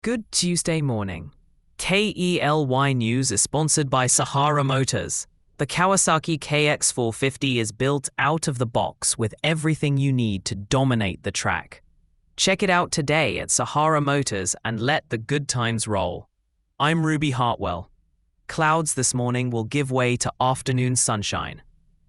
Good Tuesday morning. KELY News is sponsored by Sahara Motors. The Kawasaki KX450 is built out of the box with everything you need to dominate the track. Check it out today at Sahara Motors and let the good times roll. I'm Ruby Hartwell. Clouds this morning will give way to afternoon sunshine.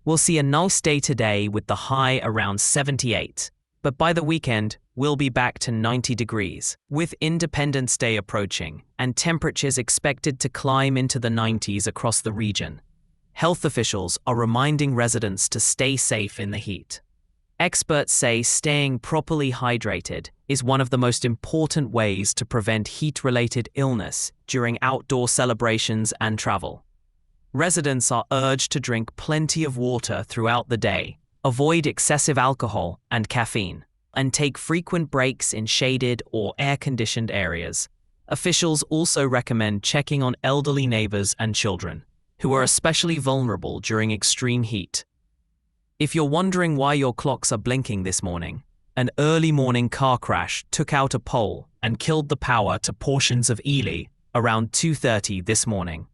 We'll see a nice day today with the high around 78. But by the weekend, we'll be back to 90 degrees, with Independence Day approaching and temperatures expected to climb into the 90s across the region. Health officials are reminding residents to stay safe in the heat. Experts say staying properly hydrated is one of the most important ways to prevent heat-related illness during outdoor celebrations and travel. Residents are urged to drink plenty of water throughout the day, avoid excessive alcohol and caffeine, and take frequent breaks in shaded or air-conditioned areas. Officials also recommend checking on elderly neighbors and children, who are especially vulnerable during extreme heat. If you're wondering why your clocks are blinking this morning, an early morning car crash took out a pole and killed the power to portions of Ely around 2:30 this morning.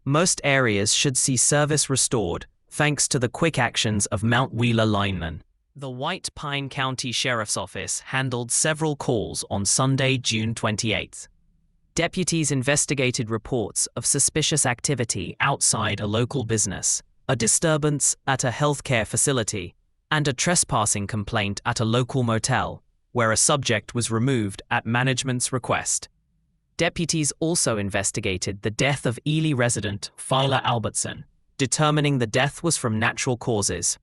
Most areas should see service restored thanks to the quick actions of Mount Wheeler linemen. The White Pine County Sheriff's Office handled several calls on Sunday, June 28. Deputies investigated reports of suspicious activity outside a local business, a disturbance at a healthcare facility, and a trespassing complaint at a local motel, where a subject was removed at management's request. Deputies also investigated the death of Ely resident Phyla Albertson, determining the death was from natural causes.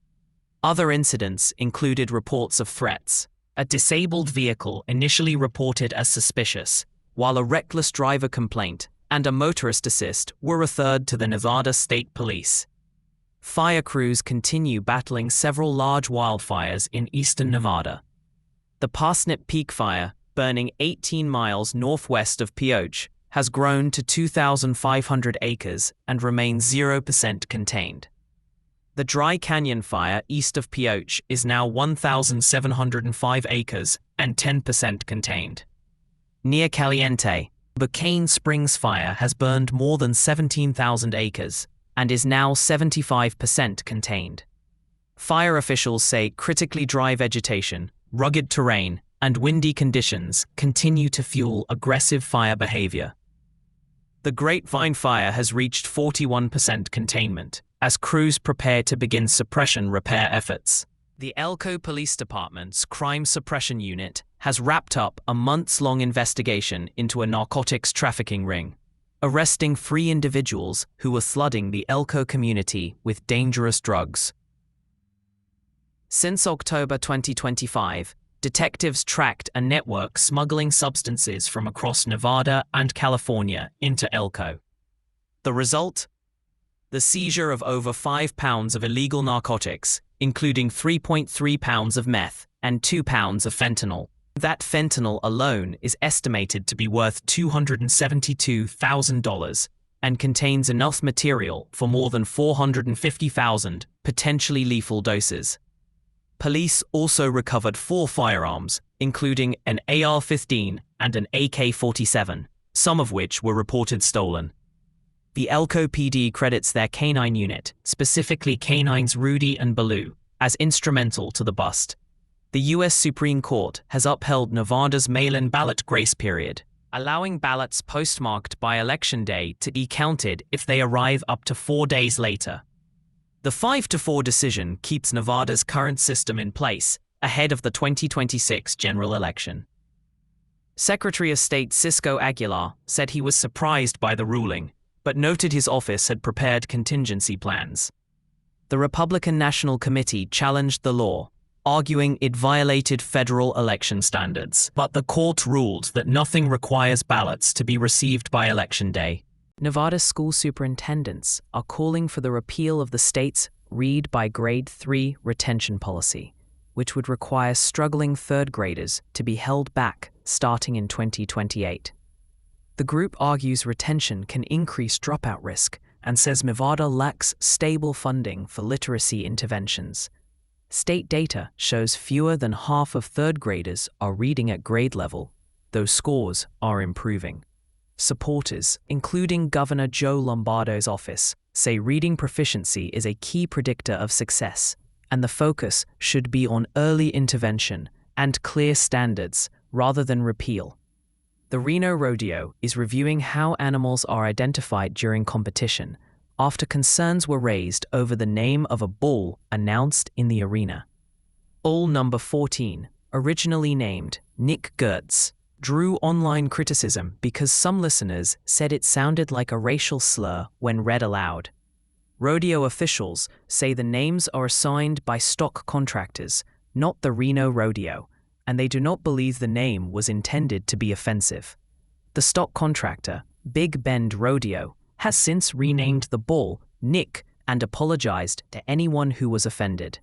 Other incidents included reports of threats, a disabled vehicle initially reported as suspicious, while a reckless driver complaint and a motorist assist were referred to the Nevada State Police. Fire crews continue battling several large wildfires in eastern Nevada. The Parsnip Peak Fire, burning 18 miles northwest of Pioche, has grown to 2,500 acres and remains 0% contained. The Dry Canyon Fire east of Pioche is now 1,705 acres and 10% contained. Near Caliente, the Cane Springs Fire has burned more than 17,000 acres and is now 75% contained. Fire officials say critically dry vegetation, rugged terrain, and windy conditions continue to fuel aggressive fire behavior. The Grapevine Fire has reached 41% containment as crews prepare to begin suppression repair efforts. The Elko Police Department's Crime Suppression Unit has wrapped up a months-long investigation into a narcotics trafficking ring, arresting 3 individuals who were flooding the Elko community with dangerous drugs. Since October 2025, detectives tracked a network smuggling substances from across Nevada and California into Elko. The result? The seizure of over 5 pounds of illegal narcotics, including 3.3 pounds of meth and 2 pounds of fentanyl. That fentanyl alone is estimated to be worth $272,000 and contains enough material for more than 450,000 potentially lethal doses. Police also recovered 4 firearms, including an AR-15 and an AK-47, some of which were reported stolen. The Elko PD credits their canine unit, specifically canines Rudy and Baloo, as instrumental to the bust. The U.S. Supreme Court has upheld Nevada's mail-in ballot grace period, allowing ballots postmarked by Election Day to be counted if they arrive up to 4 days later. The 5-4 decision keeps Nevada's current system in place ahead of the 2026 general election. Secretary of State Cisco Aguilar said he was surprised by the ruling, but noted his office had prepared contingency plans. The Republican National Committee challenged the law, arguing it violated federal election standards, but the court ruled that nothing requires ballots to be received by Election Day. Nevada school superintendents are calling for the repeal of the state's read by grade 3 retention policy, which would require struggling third graders to be held back starting in 2028. The group argues retention can increase dropout risk and says Nevada lacks stable funding for literacy interventions. State data shows fewer than half of third graders are reading at grade level, though scores are improving. Supporters, including Governor Joe Lombardo's office, say reading proficiency is a key predictor of success, and the focus should be on early intervention and clear standards rather than repeal. The Reno Rodeo is reviewing how animals are identified during competition after concerns were raised over the name of a bull announced in the arena. Bull number 14, originally named Nick Gertz, drew online criticism because some listeners said it sounded like a racial slur when read aloud. Rodeo officials say the names are assigned by stock contractors, not the Reno Rodeo, and they do not believe the name was intended to be offensive. The stock contractor, Big Bend Rodeo, has since renamed the bull Nick and apologized to anyone who was offended.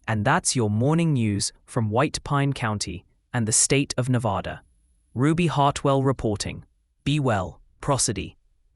And that's your morning news from White Pine County and the state of Nevada. Ruby Hartwell reporting. Be well, prosody.